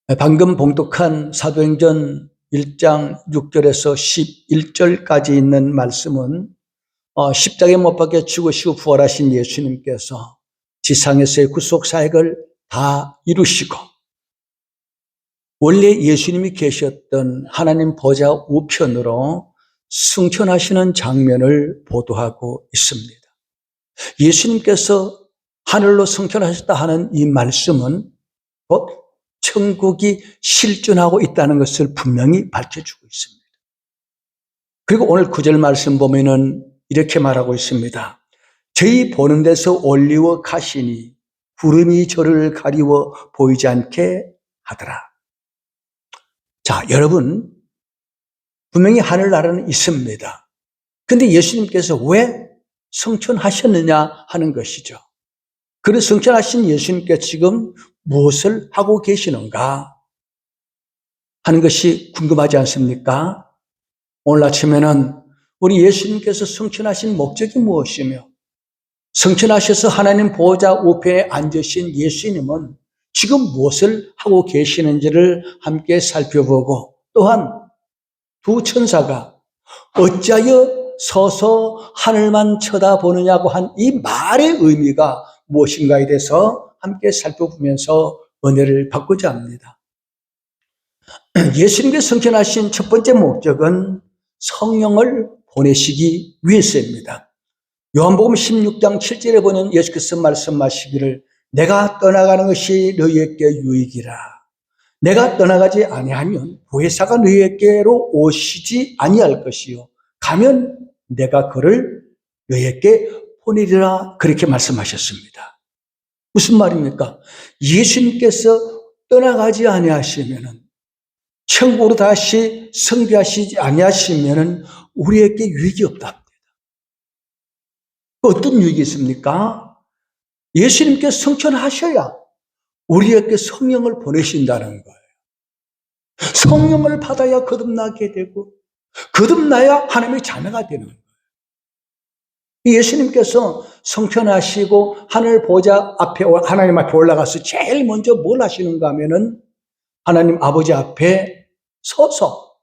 방금 봉독한 사도행전 1장 6절에서 11절까지 있는 말씀은 십자가에 못 박혀 죽으시고 부활하신 예수님께서 지상에서의 구속 사역을 다 이루시고 원래 예수님이 계셨던 하나님 보좌 우편으로 승천하시는 장면을 보도하고 있습니다. 예수님께서 하늘로 승천하셨다 하는 이 말씀은 곧 천국이 실존하고 있다는 것을 분명히 밝혀주고 있습니다. 그리고 오늘 9절 말씀 보면은 이렇게 말하고 있습니다. 저희 보는 데서 올리워 가시니 구름이 저를 가리워 보이지 않게 하더라. 자, 여러분, 분명히 하늘나라는 있습니다. 근데 예수님께서 왜 승천하셨느냐 하는 것이죠. 그런 승천하신 예수님께 지금 무엇을 하고 계시는가 하는 것이 궁금하지 않습니까? 오늘 아침에는 우리 예수님께서 승천하신 목적이 무엇이며 승천하셔서 하나님 보호자 우편에 앉으신 예수님은 지금 무엇을 하고 계시는지를 함께 살펴보고 또한 두 천사가 어찌하여 서서 하늘만 쳐다보느냐고 한 이 말의 의미가 무엇인가에 대해서 함께 살펴보면서 은혜를 받고자 합니다. 예수님께서 승천하신 첫 번째 목적은 성령을 보내시기 위해서입니다. 요한복음 16장 7절에 보면 예수께서 말씀하시기를 내가 떠나가는 것이 너희에게 유익이라. 내가 떠나가지 아니하면 보혜사가 너희에게로 오시지 아니할 것이요. 가면 내가 그를 너희에게 보내리라. 그렇게 말씀하셨습니다. 무슨 말입니까? 예수님께서 떠나가지 아니하시면은 천국으로 다시 승귀하시지 아니하시면은 우리에게 유익이 없답니다. 어떤 유익이 있습니까? 예수님께서 승천하셔야 우리에게 성령을 보내신다는 거예요. 성령을 받아야 거듭나게 되고 거듭나야 하나님의 자녀가 되는 거예요. 예수님께서 승천하시고 하늘 보좌 앞에 하나님 앞에 올라가서 제일 먼저 뭘 하시는가 하면은 하나님 아버지 앞에 서서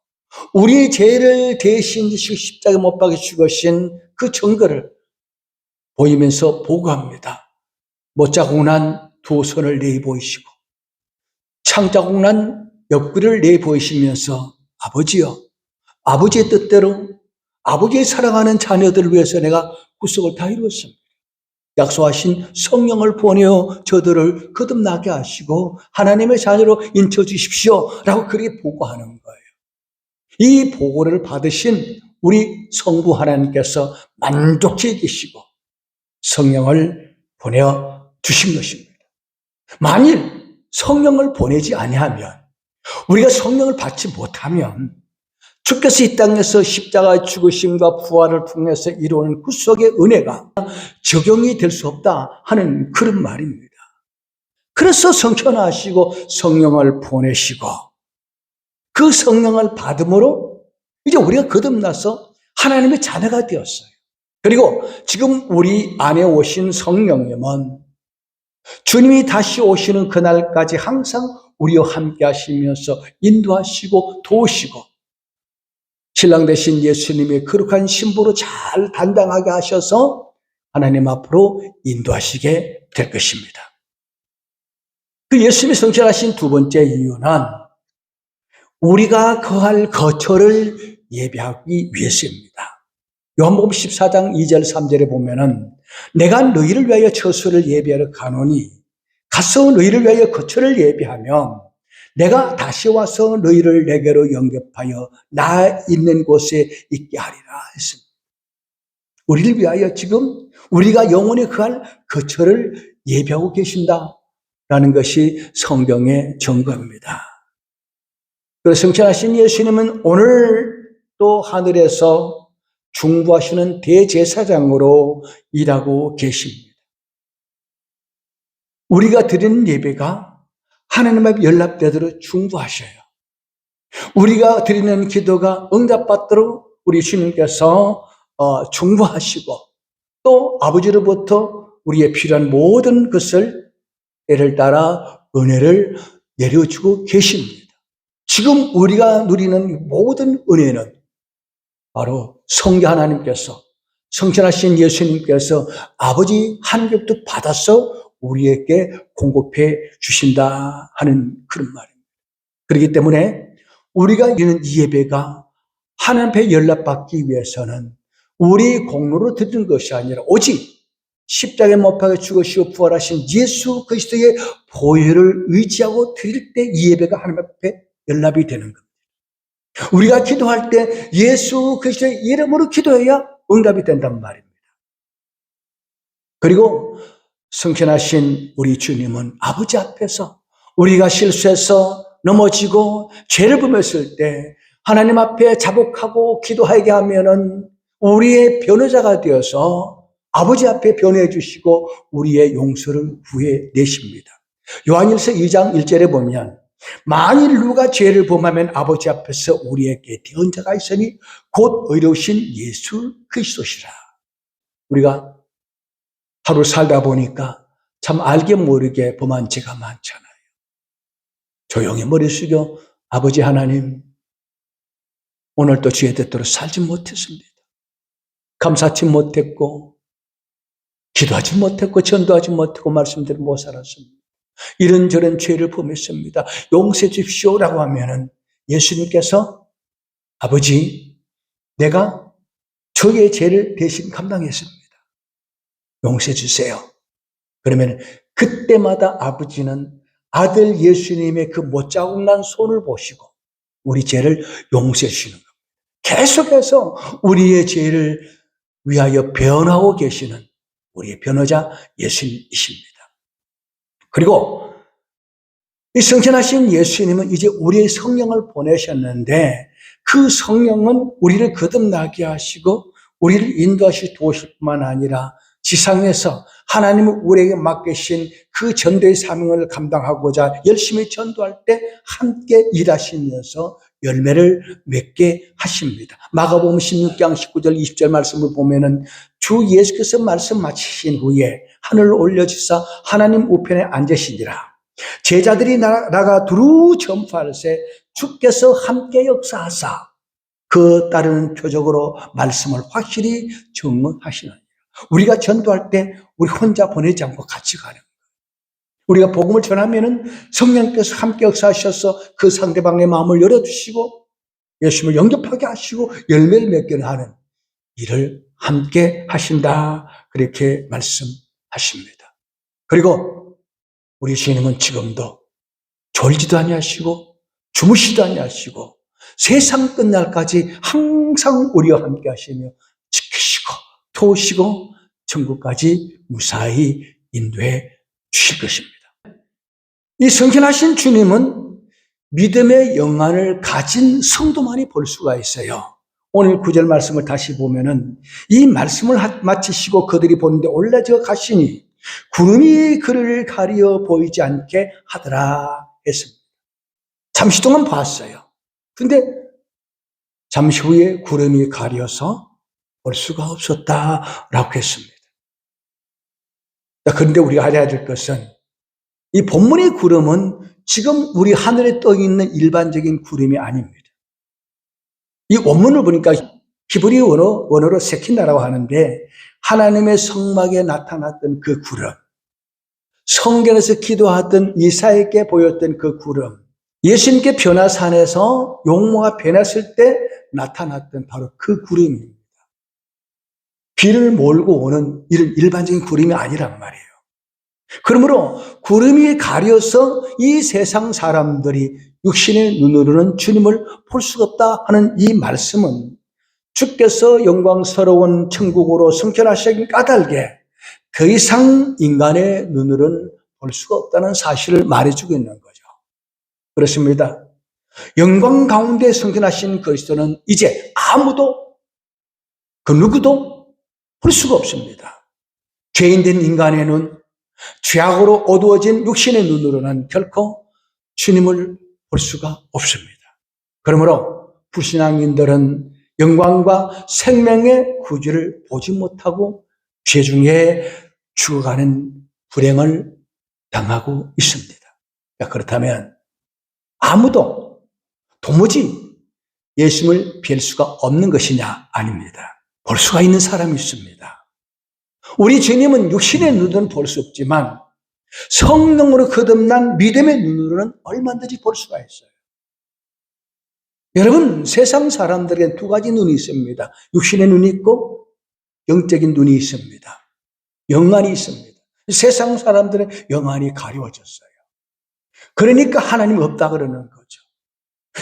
우리의 죄를 대신 지시고 십자가에 못 박혀 죽으신 그 증거를 보이면서 보고합니다. 못자국 난 두 손을 내보이시고 창자국 난 옆구리를 내보이시면서 아버지여, 아버지의 뜻대로 아버지의 사랑하는 자녀들을 위해서 내가 구속을 다 이루었습니다. 약속하신 성령을 보내어 저들을 거듭나게 하시고 하나님의 자녀로 인쳐주십시오 라고 그렇게 보고하는 거예요. 이 보고를 받으신 우리 성부 하나님께서 만족해 계시고 성령을 보내어 주신 것입니다. 만일 성령을 보내지 아니하면 우리가 성령을 받지 못하면 주께서 이 땅에서 십자가의 죽으심과 부활을 통해서 이루어진 구속의 은혜가 적용이 될 수 없다 하는 그런 말입니다. 그래서 승천하시고 성령을 보내시고 그 성령을 받음으로 이제 우리가 거듭나서 하나님의 자녀가 되었어요. 그리고 지금 우리 안에 오신 성령님은 주님이 다시 오시는 그날까지 항상 우리와 함께 하시면서 인도하시고 도우시고 신랑 되신 예수님의 거룩한 신부로 잘 단당하게 하셔서 하나님 앞으로 인도하시게 될 것입니다. 그 예수님이 승천하신 두 번째 이유는 우리가 거할 거처를 예비하기 위해서입니다. 요한복음 14장 2절 3절에 보면은 내가 너희를 위하여 처소를 예비하러 가노니 가서 너희를 위하여 거처를 예비하면 내가 다시 와서 너희를 내게로 영접하여 나 있는 곳에 있게 하리라 했습니다. 우리를 위하여 지금 우리가 영원히 거할 거처를 예비하고 계신다라는 것이 성경의 증거입니다. 그래서 승천하신 예수님은 오늘 또 하늘에서 중보하시는 대제사장으로 일하고 계십니다. 우리가 드리는 예배가 하나님 앞에 연락되도록 중보하셔요. 우리가 드리는 기도가 응답받도록 우리 주님께서 중보하시고 또 아버지로부터 우리의 필요한 모든 것을 때를 따라 은혜를 내려주고 계십니다. 지금 우리가 누리는 모든 은혜는 바로 성자 하나님께서, 성천하신 예수님께서 아버지 하나님께부터 받아서 우리에게 공급해 주신다 하는 그런 말입니다. 그렇기 때문에 우리가 드리는 이 예배가 하나님 앞에 연락받기 위해서는 우리 공로로 드리는 것이 아니라 오직 십자가에 못 박혀 죽으시고 부활하신 예수 그리스도의 보혈을 의지하고 드릴 때 이 예배가 하나님 앞에 연락이 되는 겁니다. 우리가 기도할 때 예수 그리스도의 이름으로 기도해야 응답이 된단 말입니다. 그리고 성천하신 우리 주님은 아버지 앞에서 우리가 실수해서 넘어지고 죄를 범했을 때 하나님 앞에 자복하고 기도하게 하면은 우리의 변호자가 되어서 아버지 앞에 변호해 주시고 우리의 용서를 구해 내십니다. 요한일서 2장 1절에 보면 만일 누가 죄를 범하면 아버지 앞에서 우리에게 대언자가 있으니 곧 의로우신 예수 그리스도시라. 우리가 하루 살다 보니까 참 알게 모르게 범한 죄가 많잖아요. 조용히 머리 숙여 아버지 하나님, 오늘도 주의 뜻대로 살지 못했습니다. 감사치 못했고 기도하지 못했고 전도하지 못했고 말씀대로 못 살았습니다. 이런저런 죄를 범했습니다. 용서해 주십시오라고 하면은 예수님께서 아버지, 내가 저의 죄를 대신 감당했습니다. 용서해 주세요. 그러면 그때마다 아버지는 아들 예수님의 그 못자국 난 손을 보시고 우리 죄를 용서해 주시는 겁니다. 계속해서 우리의 죄를 위하여 변하고 계시는 우리의 변호자 예수님이십니다. 그리고 이 성천하신 예수님은 이제 우리의 성령을 보내셨는데 그 성령은 우리를 거듭나게 하시고 우리를 인도하시 도우실 뿐만 아니라 지상에서 하나님은 우리에게 맡기신 그 전도의 사명을 감당하고자 열심히 전도할 때 함께 일하시면서 열매를 맺게 하십니다. 마가복음 16장 19절 20절 말씀을 보면은 주 예수께서 말씀 마치신 후에 하늘을 올려주사 하나님 우편에 앉으시니라. 제자들이 나가 두루 전파할세 주께서 함께 역사하사 그 따르는 표적으로 말씀을 확실히 증언하시느니라. 우리가 전도할 때 우리 혼자 보내지 않고 같이 가는 거예요. 우리가 복음을 전하면은 성령께서 함께 역사하셔서 그 상대방의 마음을 열어주시고 예수님을 영접하게 하시고 열매를 맺게 하는 일을 함께 하신다. 그렇게 말씀하십니다. 그리고 우리 주님은 지금도 졸지도 아니하시고 주무시도 아니하시고 세상 끝날까지 항상 우리와 함께 하시며 지키시고 도우시고 천국까지 무사히 인도해 주실 것입니다. 이 성천하신 주님은 믿음의 영안을 가진 성도만이 볼 수가 있어요. 오늘 9절 말씀을 다시 보면은 이 말씀을 마치시고 그들이 보는데 올라져 가시니 구름이 그를 가리어 보이지 않게 하더라 했습니다. 잠시 동안 봤어요. 근데 잠시 후에 구름이 가려서 볼 수가 없었다라고 했습니다. 그런데 우리가 알아야 될 것은 이 본문의 구름은 지금 우리 하늘에 떠 있는 일반적인 구름이 아닙니다. 이 원문을 보니까 히브리 원어로 세킨나라고 하는데 하나님의 성막에 나타났던 그 구름, 성경에서 기도하던 이사야에게 보였던 그 구름, 예수님께 변화산에서 용모가 변했을 때 나타났던 바로 그 구름입니다. 비를 몰고 오는 이런 일반적인 구름이 아니란 말이에요. 그러므로 구름이 가려서 이 세상 사람들이 육신의 눈으로는 주님을 볼 수가 없다 하는 이 말씀은 주께서 영광스러운 천국으로 승천하시기 까닭에 더 이상 인간의 눈으로는 볼 수가 없다는 사실을 말해주고 있는 거죠. 그렇습니다. 영광 가운데 승천하신 그리스도는 이제 아무도 그 누구도 볼 수가 없습니다. 죄인된 인간의 눈, 죄악으로 어두워진 육신의 눈으로는 결코 주님을 볼 수가 없습니다. 그러므로 불신앙인들은 영광과 생명의 구주를 보지 못하고 죄 중에 죽어가는 불행을 당하고 있습니다. 그렇다면 아무도 도무지 예수님을 뵐 수가 없는 것이냐? 아닙니다. 볼 수가 있는 사람이 있습니다. 우리 주님은 육신의 눈으로는 볼 수 없지만 성령으로 거듭난 믿음의 눈으로는 얼마든지 볼 수가 있어요. 여러분, 세상 사람들에게 두 가지 눈이 있습니다. 육신의 눈이 있고 영적인 눈이 있습니다. 영안이 있습니다. 세상 사람들의 영안이 가려워졌어요. 그러니까 하나님이 없다 그러는 거죠.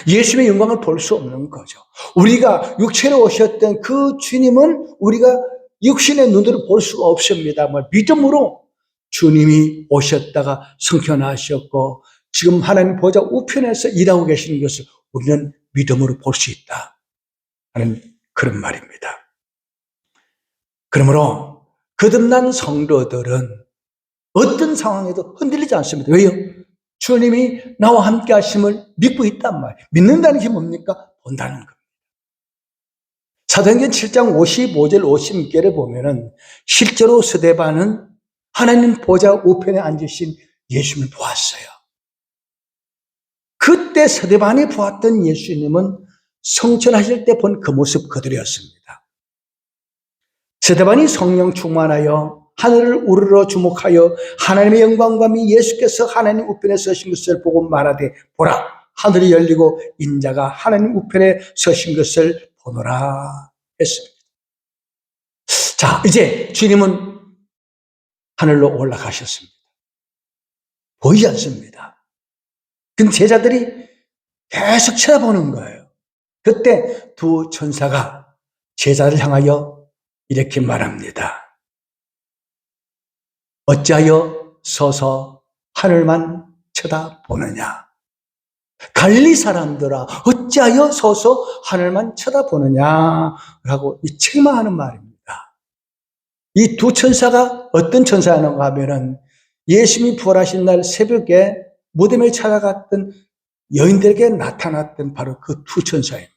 예수님의 영광을 볼 수 없는 거죠. 우리가 육체로 오셨던 그 주님은 우리가 육신의 눈으로 볼 수가 없습니다. 믿음으로 주님이 오셨다가 승천하셨고 지금 하나님 보좌 우편에서 일하고 계시는 것을 우리는 믿음으로 볼 수 있다 하는 그런 말입니다. 그러므로 거듭난 성도들은 어떤 상황에도 흔들리지 않습니다. 왜요? 주님이 나와 함께 하심을 믿고 있단 말이에요. 믿는다는 게 뭡니까? 본다는 겁니다. 사도행전 7장 55절 56절을 보면은 실제로 스데반은 하나님 보좌 우편에 앉으신 예수님을 보았어요. 그때 스데반이 보았던 예수님은 성천하실 때 본 그 모습 그대로였습니다. 스데반이 성령 충만하여 하늘을 우러러 주목하여 하나님의 영광과 예수께서 하나님 우편에 서신 것을 보고 말하되 보라 하늘이 열리고 인자가 하나님 우편에 서신 것을 보노라 했습니다. 자, 이제 주님은 하늘로 올라가셨습니다. 보이지 않습니다. 근데 제자들이 계속 쳐다보는 거예요. 그때 두 천사가 제자를 향하여 이렇게 말합니다. 어찌하여 서서 하늘만 쳐다보느냐? 갈릴리 사람들아, 어찌하여 서서 하늘만 쳐다보느냐라고 책망하는 말입니다. 이 두 천사가 어떤 천사였는가 하면은 예수님이 부활하신 날 새벽에 무덤에 찾아갔던 여인들에게 나타났던 바로 그 두 천사입니다.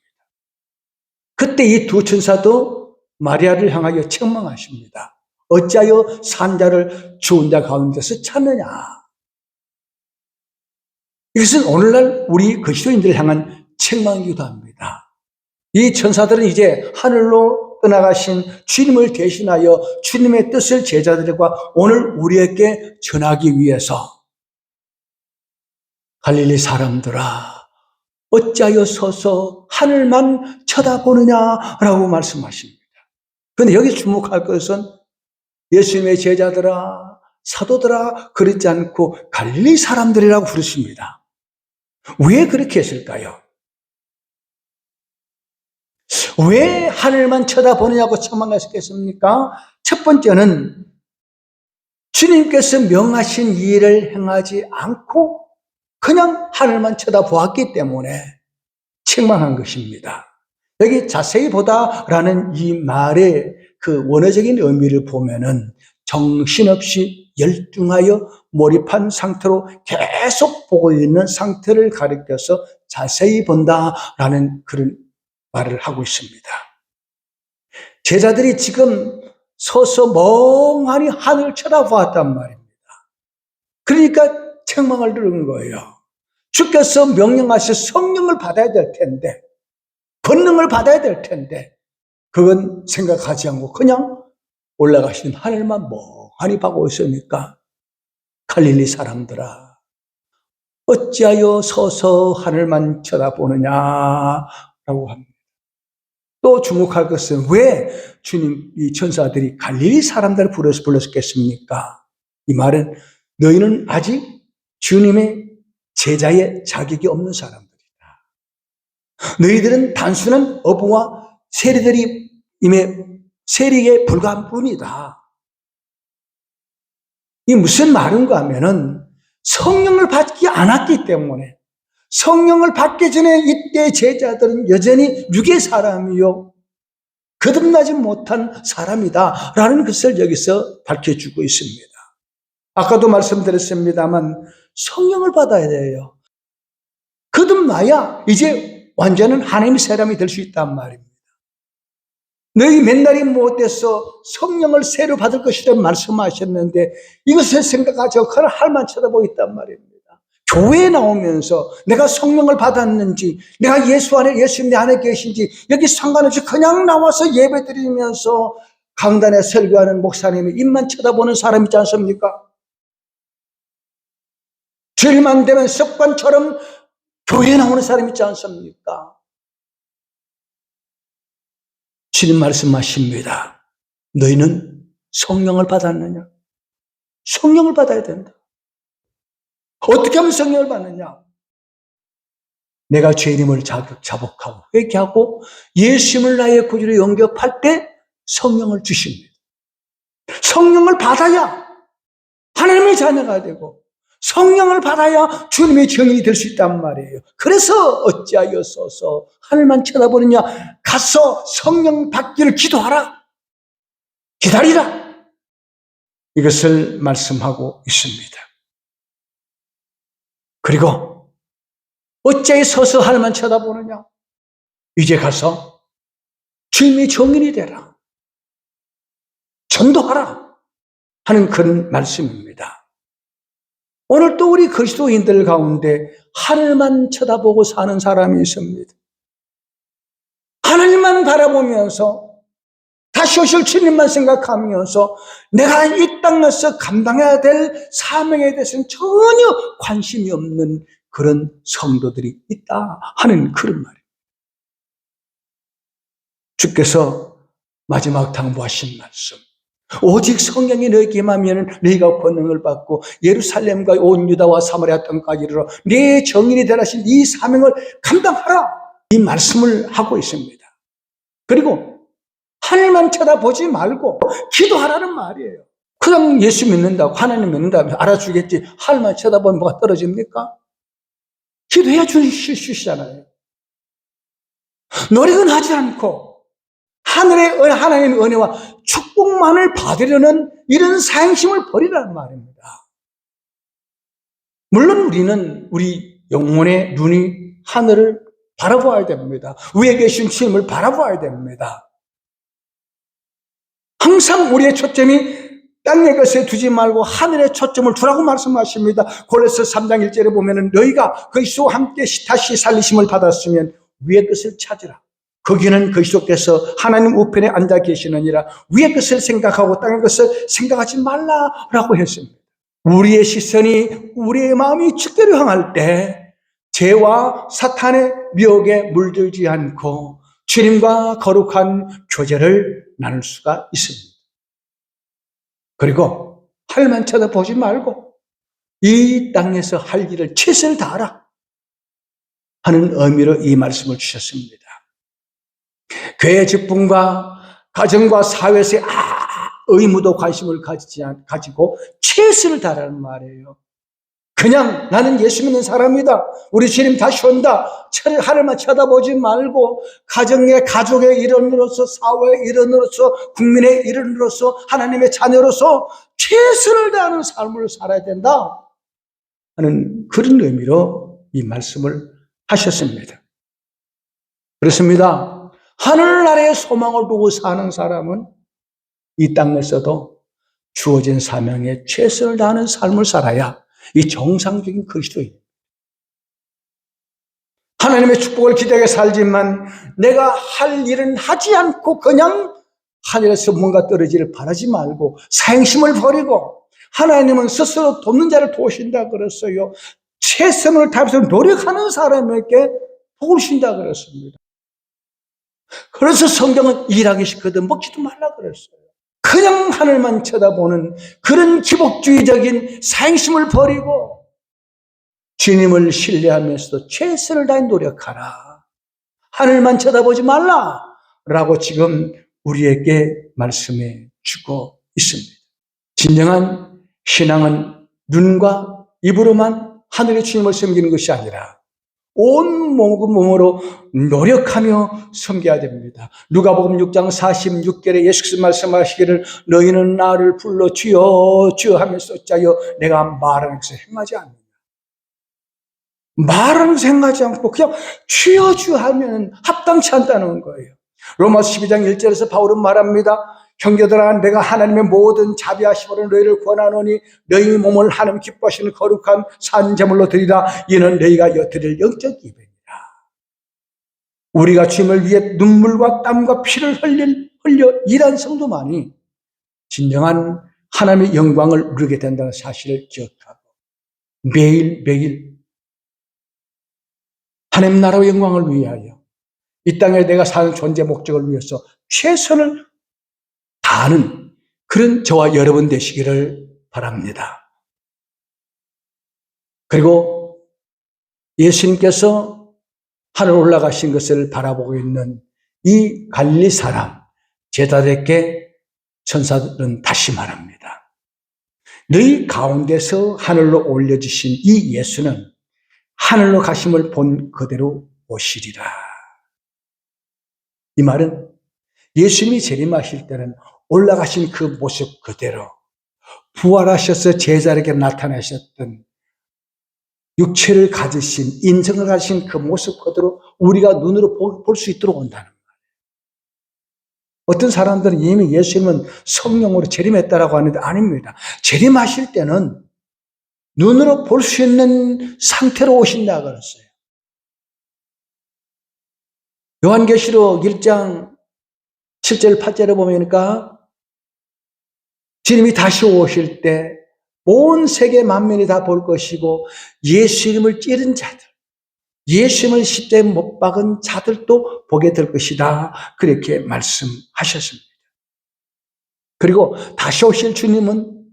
그때 이 두 천사도 마리아를 향하여 책망하십니다. 어찌하여 산자를 죽은 자 가운데서 찾느냐? 이것은 오늘날 우리 그리스도인들을 향한 책망이기도 합니다. 이 천사들은 이제 하늘로 떠나가신 주님을 대신하여 주님의 뜻을 제자들과 오늘 우리에게 전하기 위해서 갈릴리 사람들아 어찌하여 서서 하늘만 쳐다보느냐라고 말씀하십니다. 그런데 여기 주목할 것은 예수님의 제자들아 사도들아 그러지 않고 갈릴리 사람들이라고 부르십니다. 왜 그렇게 했을까요? 왜 하늘만 쳐다보느냐고 책망하셨겠습니까? 첫 번째는 주님께서 명하신 일을 행하지 않고 그냥 하늘만 쳐다보았기 때문에 책망한 것입니다. 여기 자세히 보다라는 이 말의 그 원어적인 의미를 보면은 정신없이 열중하여 몰입한 상태로 계속 보고 있는 상태를 가리켜서 자세히 본다라는 그런 말을 하고 있습니다. 제자들이 지금 서서 멍하니 하늘을 쳐다보았단 말입니다. 그러니까 책망을 들은 거예요. 주께서 명령하셔 성령을 받아야 될 텐데, 권능을 받아야 될 텐데, 그건 생각하지 않고 그냥 올라가신 하늘만 멍하니 보고 있으니까 갈릴리 사람들아 어찌하여 서서 하늘만 쳐다보느냐라고 합니다. 또 주목할 것은 왜 주님 이 천사들이 갈릴리 사람들을 불렀겠습니까? 이 말은 너희는 아직 주님의 제자의 자격이 없는 사람들이다. 너희들은 단순한 어부와 세리에 불과한 뿐이다. 이 무슨 말인가 하면은 성령을 받지 않았기 때문에 성령을 받기 전에 이때 제자들은 여전히 육의 사람이요 거듭나지 못한 사람이다 라는 것을 여기서 밝혀주고 있습니다. 아까도 말씀드렸습니다만 성령을 받아야 돼요. 거듭나야 이제 완전한 하나님의 사람이 될 수 있단 말입니다. 너희 맨날이 못돼서 성령을 새로 받을 것이라 말씀하셨는데 이것을 생각하지 않고 할만 쳐다보고 있단 말입니다. 교회에 나오면서 내가 성령을 받았는지, 내가 예수님 내 안에 계신지, 여기 상관없이 그냥 나와서 예배 드리면서 강단에 설교하는 목사님의 입만 쳐다보는 사람 있지 않습니까? 주일만 되면 습관처럼 교회에 나오는 사람 있지 않습니까? 주님 말씀하십니다. 너희는 성령을 받았느냐? 성령을 받아야 된다. 어떻게 하면 성령을 받느냐? 내가 죄인임을 자복하고 회개하고 예수님을 나의 구주로 영접할 때 성령을 주십니다. 성령을 받아야 하나님의 자녀가 되고 성령을 받아야 주님의 증인이 될 수 있단 말이에요. 그래서 어찌하여서서 하늘만 쳐다보느냐? 가서 성령 받기를 기도하라. 기다리라. 이것을 말씀하고 있습니다. 그리고 어찌 서서 하늘만 쳐다보느냐? 이제 가서 주님의 증인이 되라. 전도하라. 하는 그런 말씀입니다. 오늘 또 우리 그리스도인들 가운데 하늘만 쳐다보고 사는 사람이 있습니다. 하나님만 바라보면서 다시 오실 주님만 생각하면서 내가 이 땅에서 감당해야 될 사명에 대해서는 전혀 관심이 없는 그런 성도들이 있다 하는 그런 말이에요. 주께서 마지막 당부하신 말씀, 오직 성령이 너에게 임하면 너희가 권능을 받고 예루살렘과 온 유다와 사마리아 땅까지 이르러 네 정인이 되라 하신 이 사명을 감당하라, 이 말씀을 하고 있습니다. 그리고 하늘만 쳐다보지 말고 기도하라는 말이에요. 그냥 예수 믿는다고 하나님 믿는다고 알아주겠지 하늘만 쳐다보면 뭐가 떨어집니까? 기도해야 주시잖아요. 노력은 하지 않고 하나님의 은혜와 축복만을 받으려는 이런 사행심을 버리라는 말입니다. 물론 우리는 우리 영혼의 눈이 하늘을 바라보아야 됩니다. 위에 계신 주님을 바라보아야 됩니다. 항상 우리의 초점이 땅의 것에 두지 말고 하늘에 초점을 두라고 말씀하십니다. 골로새 3장 1절에 보면은 너희가 그리스도와 함께 다시 살리심을 받았으면 위의 것을 찾으라. 거기는 그리스도께서 하나님 우편에 앉아 계시느니라. 위의 것을 생각하고 땅의 것을 생각하지 말라라고 했습니다. 우리의 시선이 우리의 마음이 주께로 향할 때 죄와 사탄의 미혹에 물들지 않고 주님과 거룩한 교제를 나눌 수가 있습니다. 그리고 하늘만 쳐다보지 말고 이 땅에서 할 일을 최선을 다하라 하는 의미로 이 말씀을 주셨습니다. 교회 직분과 가정과 사회에서 의무도 관심을 가지고 최선을 다하라는 말이에요. 그냥 나는 예수 믿는 사람이다, 우리 주님 다시 온다, 하늘만 쳐다보지 말고 가족의 일원으로서, 사회의 일원으로서, 국민의 일원으로서, 하나님의 자녀로서 최선을 다하는 삶을 살아야 된다 하는 그런 의미로 이 말씀을 하셨습니다. 그렇습니다. 하늘나라의 소망을 두고 사는 사람은 이 땅에서도 주어진 사명에 최선을 다하는 삶을 살아야 이 정상적인 그리스도입니다. 하나님의 축복을 기대하게 살지만 내가 할 일은 하지 않고 그냥 하늘에서 뭔가 떨어지기를 바라지 말고 사행심을 버리고, 하나님은 스스로 돕는 자를 도우신다 그랬어요. 최선을 다해서 노력하는 사람에게 복을 주신다 그랬습니다. 그래서 성경은 일하기 싫거든 먹지도 말라 그랬어요. 그냥 하늘만 쳐다보는 그런 기복주의적인 사행심을 버리고 주님을 신뢰하면서도 최선을 다해 노력하라. 하늘만 쳐다보지 말라 라고 지금 우리에게 말씀해 주고 있습니다. 진정한 신앙은 눈과 입으로만 하늘의 주님을 섬기는 것이 아니라 온 몸으로 노력하며 섬겨야 됩니다. 누가복음 6장 46절에 예수께서 말씀하시기를 너희는 나를 불러 주여 주여 하면서 어찌하여 내가 말하는 것을 행하지 않느냐. 말하는 것을 행하지 않고 그냥 주여 주여 하면 합당치 않다는 거예요. 로마서 12장 1절에서 바울은 말합니다. 형제들아, 내가 하나님의 모든 자비하심으로 너희를 권하노니 너희 몸을 하나님 기뻐하시는 거룩한 산제물로 드리라. 이는 너희가 드릴 영적 예배니라. 우리가 주님을 위해 눈물과 땀과 피를 흘려 일한 성도만이 진정한 하나님의 영광을 누리게 된다는 사실을 기억하고 매일매일 하나님 나라의 영광을 위하여 이 땅에 내가 사는 존재 목적을 위해서 최선을 다하는 그런 저와 여러분 되시기를 바랍니다. 그리고 예수님께서 하늘 올라가신 것을 바라보고 있는 이 갈릴리 사람 제자들에게 천사들은 다시 말합니다. 너희 가운데서 하늘로 올려지신 이 예수는 하늘로 가심을 본 그대로 오시리라. 이 말은 예수님이 재림하실 때는 올라가신 그 모습 그대로 부활하셔서 제자에게 나타나셨던 육체를 가지신 인성을 가지신 그 모습 그대로 우리가 눈으로 볼 수 있도록 온다는 거예요. 어떤 사람들은 이미 예수님은 성령으로 재림했다라고 하는데 아닙니다. 재림하실 때는 눈으로 볼 수 있는 상태로 오신다 그랬어요. 요한계시록 1장 7절 8절에 보니까 주님이 다시 오실 때 온 세계 만민이 다 볼 것이고 예수님을 찌른 자들, 예수님을 십자가에 못 박은 자들도 보게 될 것이다. 그렇게 말씀하셨습니다. 그리고 다시 오실 주님은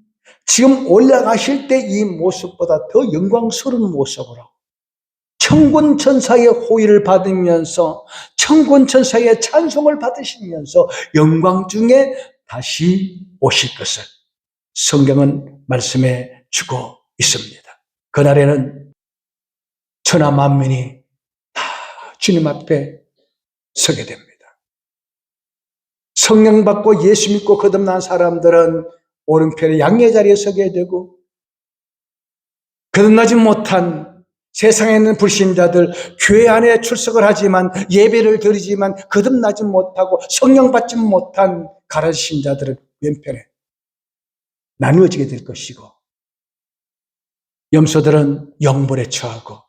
지금 올라가실 때 이 모습보다 더 영광스러운 모습으로 천군 천사의 호의를 받으면서 천군 천사의 찬송을 받으시면서 영광 중에 다시 오실 것을 성경은 말씀해 주고 있습니다. 그날에는 천하 만민이 다 주님 앞에 서게 됩니다. 성령 받고 예수 믿고 거듭난 사람들은 오른편에 양의 자리에 서게 되고 거듭나지 못한 세상에 있는 불신자들 교회 안에 출석을 하지만 예배를 드리지만 거듭나지 못하고 성령 받지 못한 가라신 자들은 왼편에 나누어지게 될 것이고 염소들은 영벌에 처하고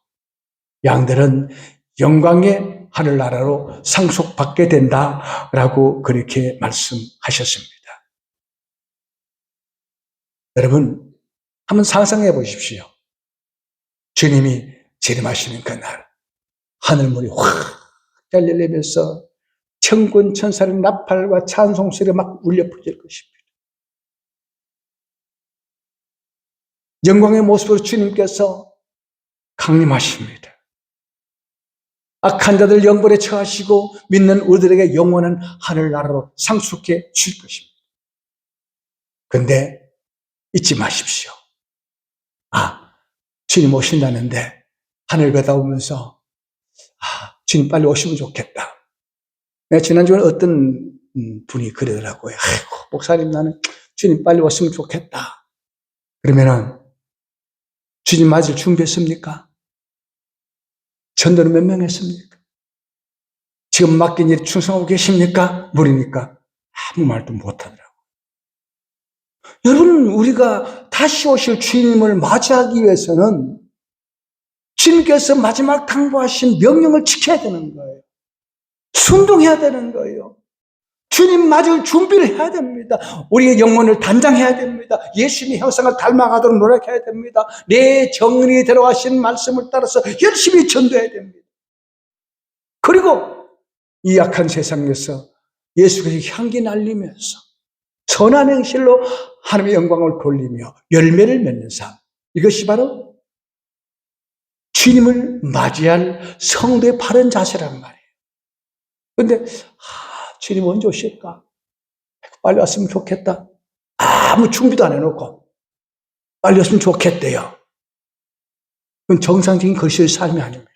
양들은 영광의 하늘나라로 상속받게 된다라고 그렇게 말씀하셨습니다. 여러분 한번 상상해 보십시오. 주님이 재림하시는 그날 하늘문이 확 열리면서 천군 천사의 나팔과 찬송소리가 막 울려 퍼질 것입니다. 영광의 모습으로 주님께서 강림하십니다. 악한 자들 영벌에 처하시고 믿는 우리들에게 영원한 하늘나라로 상속해 줄 것입니다. 그런데 잊지 마십시오. 주님 오신다는데 하늘 바라보면서 주님 빨리 오시면 좋겠다. 내가 지난주에 어떤 분이 그러더라고요. 아이고 목사님 나는 주님 빨리 오시면 좋겠다. 그러면은 주님 맞을 준비했습니까? 전도는 몇 명 했습니까? 지금 맡긴 일 충성하고 계십니까? 물으니까 아무 말도 못하더라고요. 여러분 우리가 다시 오실 주님을 맞이하기 위해서는 주님께서 마지막 당부하신 명령을 지켜야 되는 거예요. 순종해야 되는 거예요. 주님 맞을 준비를 해야 됩니다. 우리의 영혼을 단장해야 됩니다. 예수님의 형상을 닮아가도록 노력해야 됩니다. 내 정리 들어가신 말씀을 따라서 열심히 전도해야 됩니다. 그리고 이 약한 세상에서 예수께서 향기 날리면서 선한 행실로 하나님의 영광을 돌리며 열매를 맺는 삶, 이것이 바로 주님을 맞이할 성도의 바른 자세란 말이에요. 그런데 주님 언제 오실까? 빨리 왔으면 좋겠다. 아무 준비도 안 해놓고 빨리 왔으면 좋겠대요. 그건 정상적인 그리스도의 삶이 아닙니다.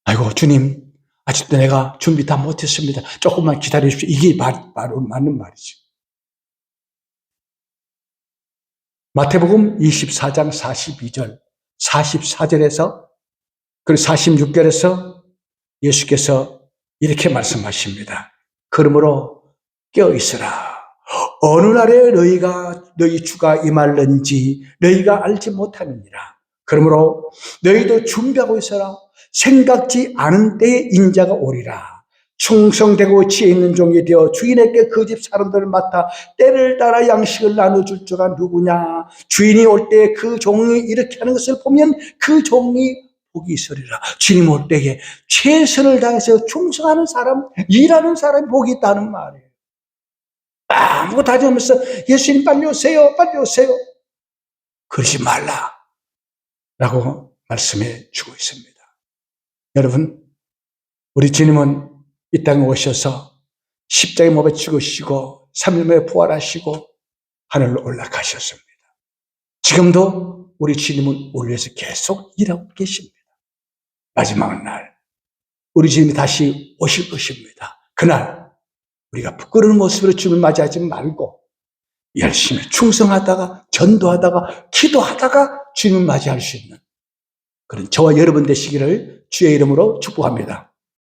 아이고 주님 아직도 내가 준비 다 못했습니다. 조금만 기다려 주십시오. 이게 바로 맞는 말이죠. 마태복음 24장 42절, 44절에서 그리고 46절에서 예수께서 이렇게 말씀하십니다. 그러므로 깨어있으라. 어느 날에 너희 주가 임할는지 너희가 알지 못하느니라. 그러므로 너희도 준비하고 있어라. 생각지 않은 때에 인자가 오리라. 충성되고 지혜 있는 종이 되어 주인에게 그 집 사람들을 맡아 때를 따라 양식을 나눠줄 자가 누구냐. 주인이 올 때 그 종이 이렇게 하는 것을 보면 그 종이 복이 있으리라. 주님 올 때에 최선을 다해서 충성하는 사람, 일하는 사람이 복이 있다는 말이에요. 아무것도 하지 않으면서 예수님 빨리 오세요, 빨리 오세요. 그러지 말라 라고 말씀해 주고 있습니다. 여러분, 우리 주님은 이 땅에 오셔서 십자가에 못 박히시고 3일 만에 부활하시고 하늘로 올라가셨습니다. 지금도 우리 주님은 우리 위해서 계속 일하고 계십니다. 마지막 날 우리 주님이 다시 오실 것입니다. 그날 우리가 부끄러운 모습으로 주님을 맞이하지 말고 열심히 충성하다가 전도하다가 기도하다가 주님을 맞이할 수 있는 그런 저와 여러분 되시기를 주의 이름으로 축복합니다.